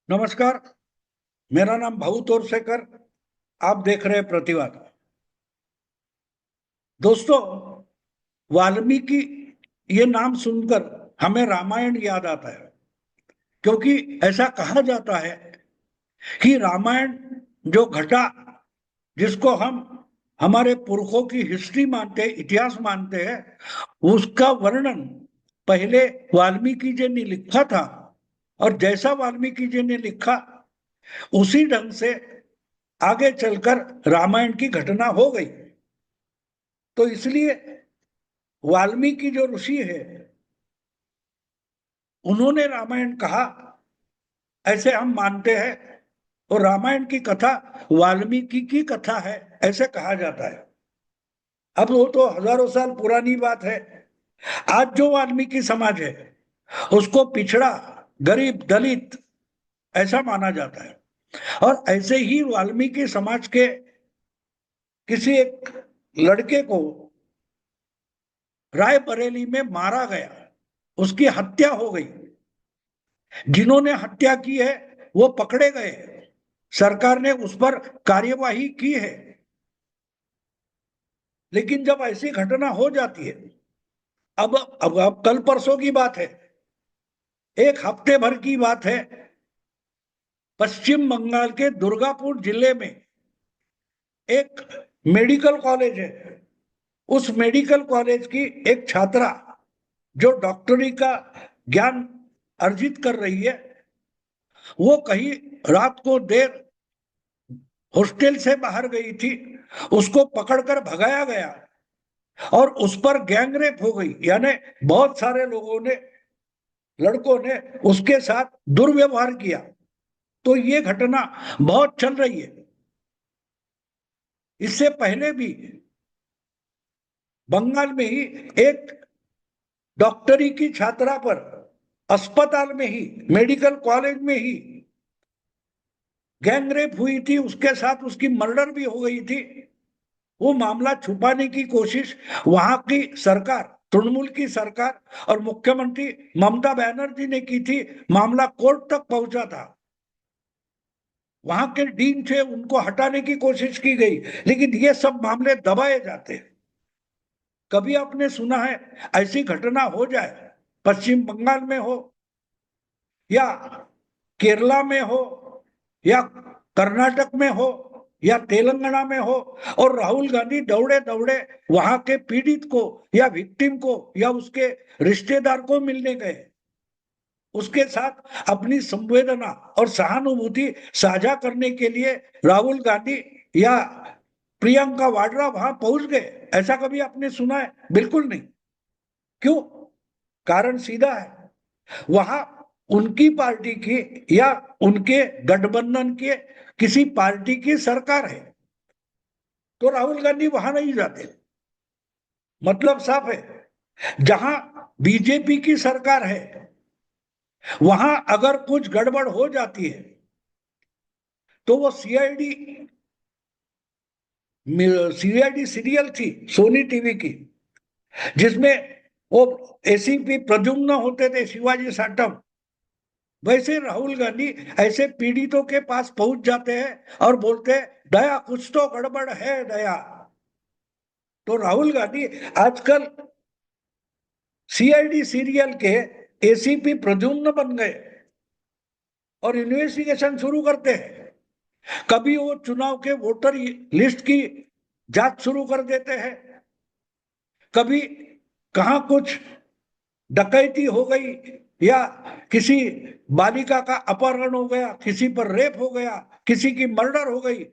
नमस्कार। मेरा नाम भाऊ तोरसेकर। आप देख रहे हैं प्रतिवाद। दोस्तों, वाल्मीकि ये नाम सुनकर हमें रामायण याद आता है, क्योंकि ऐसा कहा जाता है कि रामायण जो घटा, जिसको हम हमारे पुरखों की हिस्ट्री मानते हैं, इतिहास मानते हैं, उसका वर्णन पहले वाल्मीकि जी ने लिखा था। और जैसा वाल्मीकि जी ने लिखा, उसी ढंग से आगे चलकर रामायण की घटना हो गई। तो इसलिए वाल्मीकि जो ऋषि है, उन्होंने रामायण कहा, ऐसे हम मानते हैं। और रामायण की कथा वाल्मीकि की कथा है, ऐसे कहा जाता है। अब वो तो हजारों साल पुरानी बात है। आज जो वाल्मीकि समाज है, उसको पिछड़ा, गरीब, दलित ऐसा माना जाता है। और ऐसे ही वाल्मीकि समाज के किसी एक लड़के को रायबरेली में मारा गया, उसकी हत्या हो गई। जिन्होंने हत्या की है वो पकड़े गए, सरकार ने उस पर कार्यवाही की है। लेकिन जब ऐसी घटना हो जाती है, अब कल परसों की बात है, एक हफ्ते भर की बात है। पश्चिम बंगाल के दुर्गापुर जिले में एक मेडिकल कॉलेज है। उस मेडिकल कॉलेज की एक छात्रा, जो डॉक्टरी का ज्ञान अर्जित कर रही है, वो कहीं रात को देर हॉस्टल से बाहर गई थी। उसको पकड़कर भगाया गया और उस पर गैंगरेप हो गई। यानी बहुत सारे लोगों ने, लड़कों ने उसके साथ दुर्व्यवहार किया। तो ये घटना बहुत चल रही है। इससे पहले भी बंगाल में ही एक डॉक्टरी की छात्रा पर अस्पताल में ही, मेडिकल कॉलेज में ही गैंगरेप हुई थी, उसके साथ उसकी मर्डर भी हो गई थी। वो मामला छुपाने की कोशिश वहां की सरकार, तृणमूल की सरकार और मुख्यमंत्री ममता बनर्जी ने की थी। मामला कोर्ट तक पहुंचा था। वहां के डीन थे, उनको हटाने की कोशिश की गई, लेकिन ये सब मामले दबाए जाते हैं। कभी आपने सुना है ऐसी घटना हो जाए, पश्चिम बंगाल में हो या केरला में हो या कर्नाटक में हो या तेलंगाना में हो, और राहुल गांधी दौड़े दौड़े वहां के पीड़ित को या विक्टिम को या उसके रिश्तेदार को मिलने गए, उसके साथ अपनी संवेदना और सहानुभूति साझा करने के लिए राहुल गांधी या प्रियंका वाड्रा वहां पहुंच गए? ऐसा कभी आपने सुना है? बिल्कुल नहीं। क्यों? कारण सीधा है। वहां उनकी पार्टी की या उनके गठबंधन के किसी पार्टी की सरकार है, तो राहुल गांधी वहां नहीं जाते। मतलब साफ है। जहां बीजेपी की सरकार है, वहां अगर कुछ गड़बड़ हो जाती है, तो वो सीआईडी सीरियल थी सोनी टीवी की, जिसमें वो एसीपी प्रद्युम्न होते थे, शिवाजी साटम। वैसे राहुल गांधी ऐसे पीड़ितों के पास पहुंच जाते हैं और बोलते हैं, दया कुछ तो गड़बड़ है, दया। तो राहुल गांधी आजकल सीआईडी सीरियल के एसीपी प्रद्युम्न बन गए और इन्वेस्टिगेशन शुरू करते हैं। कभी वो चुनाव के वोटर लिस्ट की जांच शुरू कर देते हैं, कभी कहां कुछ डकैती हो गई या किसी बालिका का अपहरण हो गया, किसी पर रेप हो गया, किसी की मर्डर हो गई,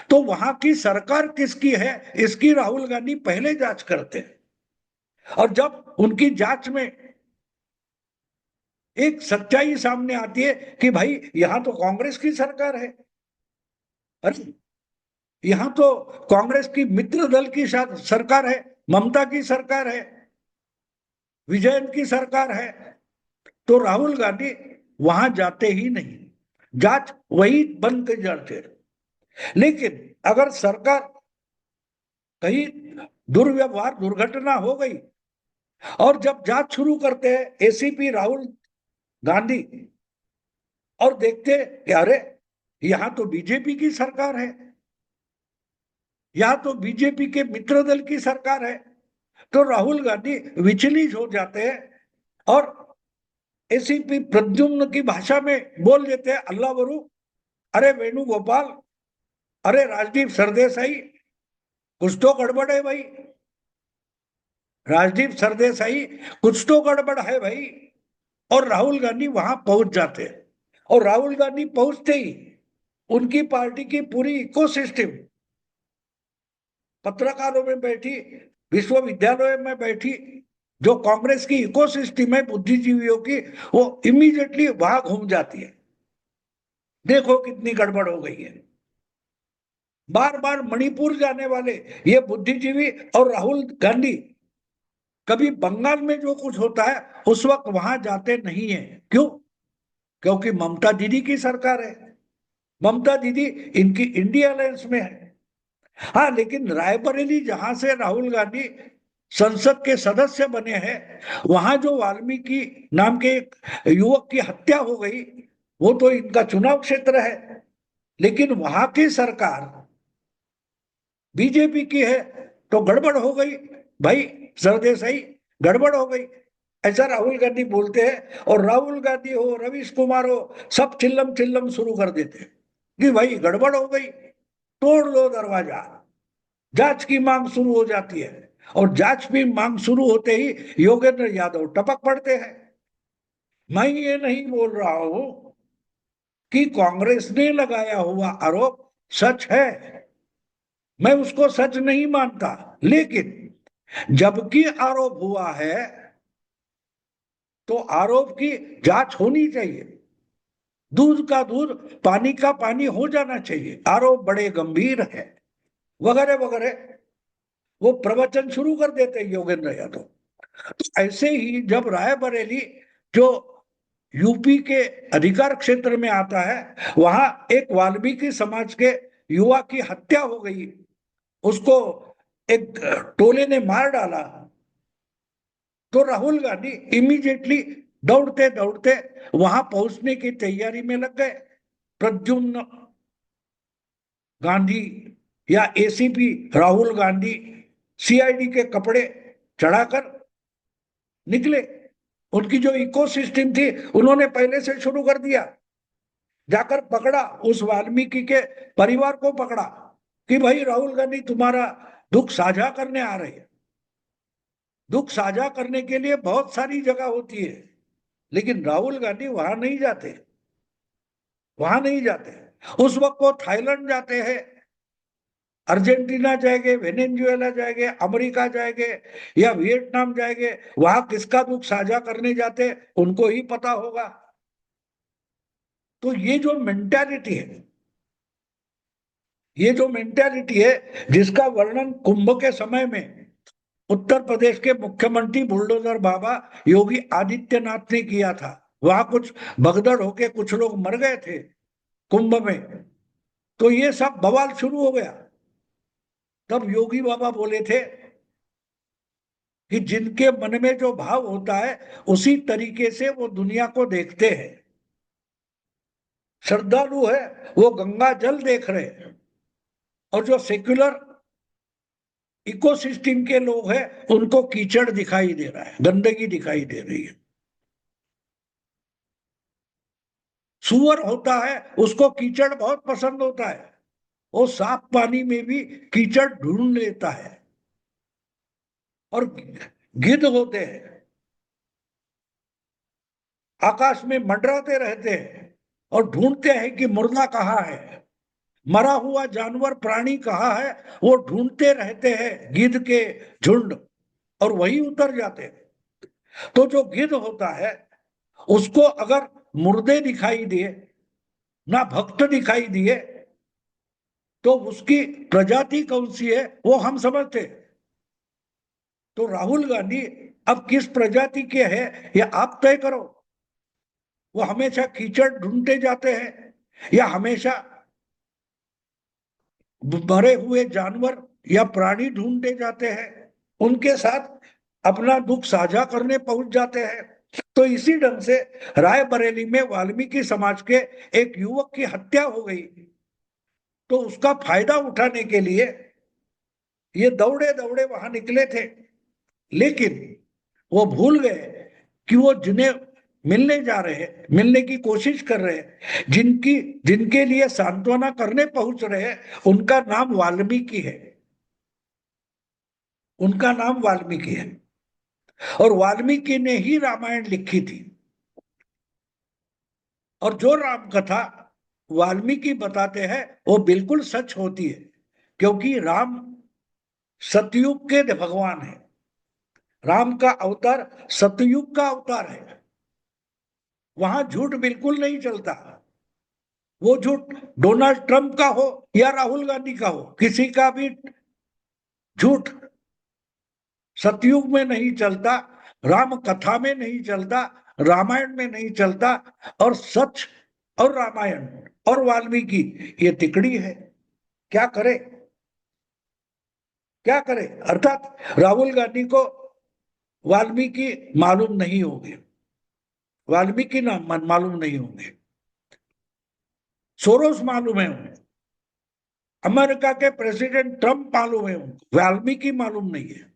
तो वहां की सरकार किसकी है, इसकी राहुल गांधी पहले जांच करते हैं। और जब उनकी जांच में एक सच्चाई सामने आती है कि भाई यहां तो कांग्रेस की सरकार है, अरे यहां तो कांग्रेस की मित्र दल की सरकार है, ममता की सरकार है, विजयन की सरकार है, तो राहुल गांधी वहां जाते ही नहीं, जांच वही बंद कर जाते। लेकिन अगर सरकार कहीं दुर्व्यवहार, दुर्घटना हो गई और जब जांच शुरू करते हैं एसीपी राहुल गांधी, और देखते कि अरे यहां तो बीजेपी की सरकार है, यहां तो बीजेपी के मित्र दल की सरकार है। तो राहुल गांधी विचलित हो जाते हैं और एसीपी प्रद्युम्न की भाषा में बोल देते हैं, अल्लाह वरू, अरे वेणुगोपाल, अरे राजदीप सरदेसाई, कुछ तो गड़बड़ है भाई, राजदीप सरदेसाई, कुछ तो गड़बड़ है भाई। और राहुल गांधी वहां पहुंच जाते हैं, और राहुल गांधी पहुंचते ही उनकी पार्टी की पूरी इकोसिस्टम, पत्रकारों में बैठी, विश्वविद्यालयों में बैठी, जो कांग्रेस की इकोसिस्टम है बुद्धिजीवियों की, वो इमीडिएटली वहां घूम जाती है। देखो कितनी गड़बड़ हो गई है। बार बार मणिपुर जाने वाले ये बुद्धिजीवी और राहुल गांधी कभी बंगाल में जो कुछ होता है उस वक्त वहां जाते नहीं है। क्यों? क्योंकि ममता दीदी की सरकार है, ममता दीदी इनकी इंडिया अलायंस में है। हाँ, लेकिन रायबरेली जहां से राहुल गांधी संसद के सदस्य बने हैं, वहां जो वाल्मीकि नाम के एक युवक की हत्या हो गई, वो तो इनका चुनाव क्षेत्र है। लेकिन वहां की सरकार बीजेपी की है, तो गड़बड़ हो गई भाई, सरदेसाई, गड़बड़ हो गई, ऐसा राहुल गांधी बोलते हैं। और राहुल गांधी हो, रवीश कुमार हो, सब चिल्लम चिल्लम शुरू कर देते हैं कि भाई गड़बड़ हो गई, तोड़ लो दरवाजा, जांच की मांग शुरू हो जाती है। और जांच की मांग शुरू होते ही योगेंद्र यादव टपक पड़ते हैं। मैं ये नहीं बोल रहा हूं कि कांग्रेस ने लगाया हुआ आरोप सच है, मैं उसको सच नहीं मानता, लेकिन जबकि आरोप हुआ है तो आरोप की जांच होनी चाहिए। दूध का दूध, पानी का पानी हो जाना चाहिए, आरोप बड़े गंभीर है, वगैरह वगैरह, वो प्रवचन शुरू कर देते योगेंद्र यादव। तो ऐसे ही जब रायबरेली, जो यूपी के अधिकार क्षेत्र में आता है, वहां एक वाल्मीकि समाज के युवा की हत्या हो गई, उसको एक टोले ने मार डाला, तो राहुल गांधी इमीडिएटली दौड़ते दौड़ते वहां पहुंचने की तैयारी में लग गए। प्रद्युम्न गांधी या एसीपी राहुल गांधी सीआईडी के कपड़े चढ़ाकर निकले। उनकी जो इकोसिस्टम थी उन्होंने पहले से शुरू कर दिया, जाकर पकड़ा, उस वाल्मीकि के परिवार को पकड़ा कि भाई राहुल गांधी तुम्हारा दुख साझा करने आ रहे हैं। दुख साझा करने के लिए बहुत सारी जगह होती है, लेकिन राहुल गांधी वहां नहीं जाते, वहां नहीं जाते। उस वक्त वो थाईलैंड जाते हैं, अर्जेंटीना जाएंगे, वेनेजुएला जाएंगे, अमेरिका जाएंगे या वियतनाम जाएंगे, वहां किसका दुख साझा करने जाते उनको ही पता होगा। तो ये जो मेंटालिटी है, ये जो मेंटालिटी है जिसका वर्णन कुंभ के समय में उत्तर प्रदेश के मुख्यमंत्री बुलडोजर बाबा योगी आदित्यनाथ ने किया था, वहां कुछ भगदड़ होके कुछ लोग मर गए थे कुंभ में, तो ये सब बवाल शुरू हो गया। तब योगी बाबा बोले थे कि जिनके मन में जो भाव होता है उसी तरीके से वो दुनिया को देखते हैं। श्रद्धालु है वो गंगा जल देख रहे हैं, और जो सेक्युलर इकोसिस्टम के लोग हैं उनको कीचड़ दिखाई दे रहा है, गंदगी दिखाई दे रही है। सुअर होता है उसको कीचड़ बहुत पसंद होता है, वो साफ पानी में भी कीचड़ ढूंढ लेता है। और गिद्ध होते हैं आकाश में मंडराते रहते हैं और ढूंढते हैं कि मुर्दा कहाँ है, मरा हुआ जानवर प्राणी कहाँ है, वो ढूंढते रहते हैं गिद्ध के झुंड, और वही उतर जाते हैं। तो जो गिद्ध होता है उसको अगर मुर्दे दिखाई दिए, ना भक्त दिखाई दिए, तो उसकी प्रजाति कौन सी है वो हम समझते। तो राहुल गांधी अब किस प्रजाति के हैं ये आप तय करो। वो हमेशा कीचड़ ढूंढते जाते हैं या हमेशा मरे हुए जानवर या प्राणी ढूंढते जाते हैं, उनके साथ अपना दुख साझा करने पहुंच जाते हैं। तो इसी ढंग से रायबरेली में वाल्मीकि समाज के एक युवक की हत्या हो गई, तो उसका फायदा उठाने के लिए ये दौड़े दौड़े वहां निकले थे, लेकिन वो भूल गए कि वो जिन्हें मिलने जा रहे हैं, मिलने की कोशिश कर रहे हैं, जिनकी जिनके लिए सांत्वना करने पहुंच रहे हैं, उनका नाम वाल्मीकि है। उनका नाम वाल्मीकि है और वाल्मीकि ने ही रामायण लिखी थी। और जो राम कथा वाल्मीकि बताते हैं वो बिल्कुल सच होती है, क्योंकि राम सतयुग के भगवान है। राम का अवतार सतयुग का अवतार है। वहां झूठ बिल्कुल नहीं चलता। वो झूठ डोनाल्ड ट्रंप का हो या राहुल गांधी का हो, किसी का भी झूठ सतयुग में नहीं चलता, राम कथा में नहीं चलता, रामायण में नहीं चलता। और सच और रामायण और वाल्मीकि ये तिकड़ी है। क्या करे, क्या करे? अर्थात राहुल गांधी को वाल्मीकि मालूम नहीं होंगे, वाल्मीकि नाम मालूम नहीं होंगे, सोरोस मालूम है उन्हें, अमेरिका के प्रेसिडेंट ट्रंप मालूम है उनको, वाल्मीकि मालूम नहीं है।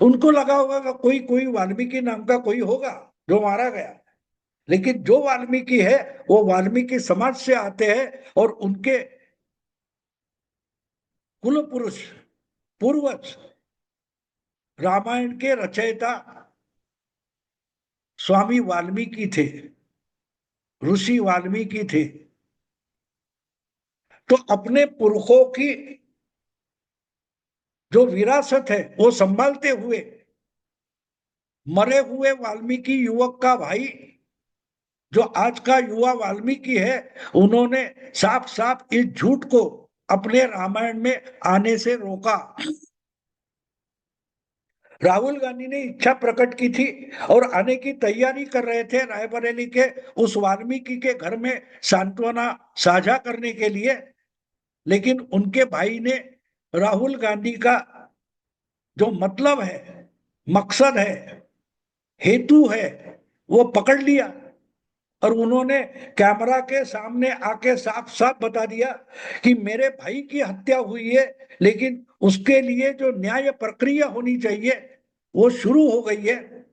उनको लगा होगा कि कोई कोई वाल्मीकि नाम का कोई होगा जो मारा गया, लेकिन जो वाल्मीकि है वो वाल्मीकि समाज से आते हैं और उनके कुल पुरुष पूर्वज रामायण के रचयिता स्वामी वाल्मीकि थे, ऋषि वाल्मीकि थे। तो अपने पुरखों की जो विरासत है वो संभालते हुए मरे हुए वाल्मीकि युवक का भाई जो आज का युवा वाल्मीकि है, उन्होंने साफ साफ इस झूठ को अपने रामायण में आने से रोका। राहुल गांधी ने इच्छा प्रकट की थी और आने की तैयारी कर रहे थे रायबरेली के उस वाल्मीकि के घर में सांत्वना साझा करने के लिए, लेकिन उनके भाई ने राहुल गांधी का जो मतलब है, मकसद है, हेतु है, वो पकड़ लिया और उन्होंने कैमरा के सामने आके साफ साफ बता दिया कि मेरे भाई की हत्या हुई है, लेकिन उसके लिए जो न्याय प्रक्रिया होनी चाहिए वो शुरू हो गई है।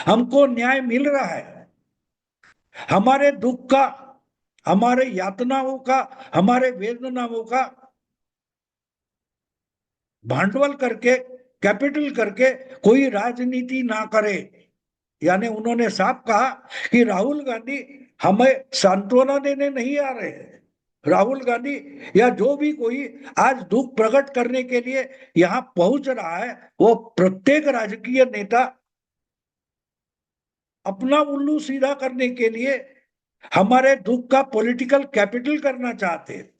हमको न्याय मिल रहा है। हमारे दुख का, हमारे यातनाओं का, हमारे वेदनाओं का भांडवल करके, कैपिटल करके कोई राजनीति ना करे। यानी उन्होंने साफ कहा कि राहुल गांधी हमें सांत्वना देने नहीं आ रहे हैं। राहुल गांधी या जो भी कोई आज दुख प्रकट करने के लिए यहां पहुंच रहा है, वो प्रत्येक राजकीय नेता अपना उल्लू सीधा करने के लिए हमारे दुख का पॉलिटिकल कैपिटल करना चाहते हैं,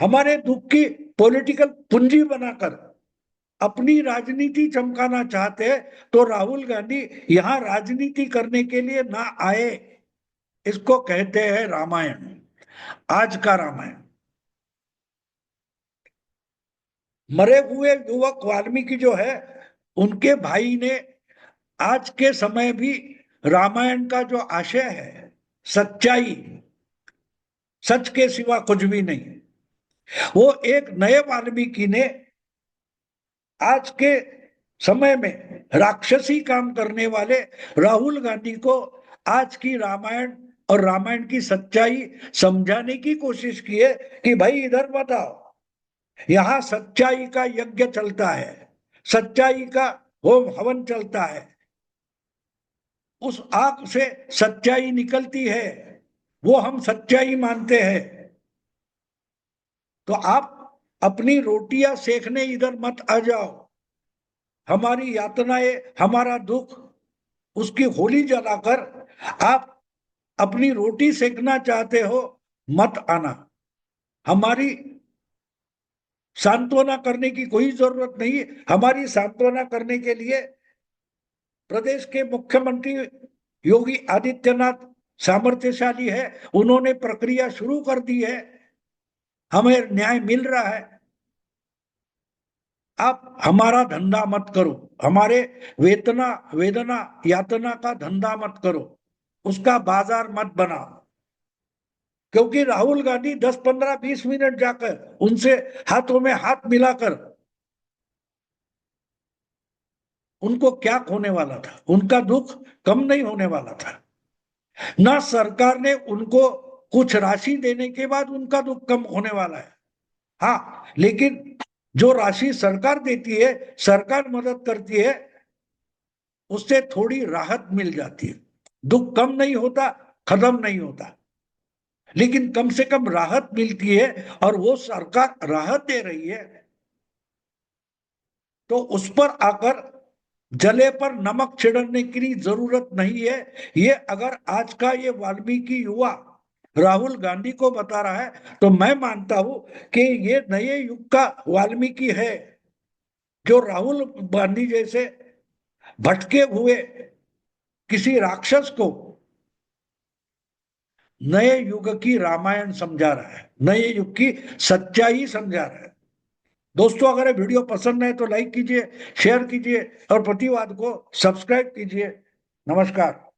हमारे दुख की पॉलिटिकल पूंजी बनाकर अपनी राजनीति चमकाना चाहते हैं। तो राहुल गांधी यहां राजनीति करने के लिए ना आए। इसको कहते हैं रामायण, आज का रामायण। मरे हुए युवक वाल्मीकि जो है, उनके भाई ने आज के समय भी रामायण का जो आशय है, सच्चाई, सच के सिवा कुछ भी नहीं, वो एक नए वाल्मीकि ने आज के समय में राक्षसी काम करने वाले राहुल गांधी को आज की रामायण और रामायण की सच्चाई समझाने की कोशिश की है कि भाई इधर बताओ, यहां सच्चाई का यज्ञ चलता है, सच्चाई का होम हवन चलता है, उस आग से सच्चाई निकलती है, वो हम सच्चाई मानते हैं। तो आप अपनी रोटियां सेकने इधर मत आ जाओ। हमारी यातनाएं, हमारा दुख, उसकी होली जलाकर आप अपनी रोटी सेकना चाहते हो, मत आना। हमारी सांत्वना करने की कोई जरूरत नहीं। हमारी सांत्वना करने के लिए प्रदेश के मुख्यमंत्री योगी आदित्यनाथ सामर्थ्यशाली है, उन्होंने प्रक्रिया शुरू कर दी है, हमें न्याय मिल रहा है। आप हमारा धंधा मत करो। हमारे वेतना वेदना यातना का धंधा मत करो, उसका बाजार मत बनाओ। क्योंकि राहुल गांधी 10 15 20 मिनट जाकर उनसे हाथों में हाथ मिलाकर, उनको क्या खोने वाला था? उनका दुख कम नहीं होने वाला था। ना सरकार ने उनको कुछ राशि देने के बाद उनका दुख कम होने वाला है। हाँ, लेकिन जो राशि सरकार देती है, सरकार मदद करती है, उससे थोड़ी राहत मिल जाती है। दुख कम नहीं होता, खत्म नहीं होता, लेकिन कम से कम राहत मिलती है। और वो सरकार राहत दे रही है, तो उस पर आकर जले पर नमक छिड़कने की जरूरत नहीं है। ये अगर आज का ये वाल्मीकि युवा राहुल गांधी को बता रहा है, तो मैं मानता हूं कि ये नए युग का वाल्मीकि है, जो राहुल गांधी जैसे भटके हुए किसी राक्षस को नए युग की रामायण समझा रहा है, नए युग की सच्चाई समझा रहा है। दोस्तों, अगर ये वीडियो पसंद है तो लाइक कीजिए, शेयर कीजिए और प्रतिवाद को सब्सक्राइब कीजिए। नमस्कार।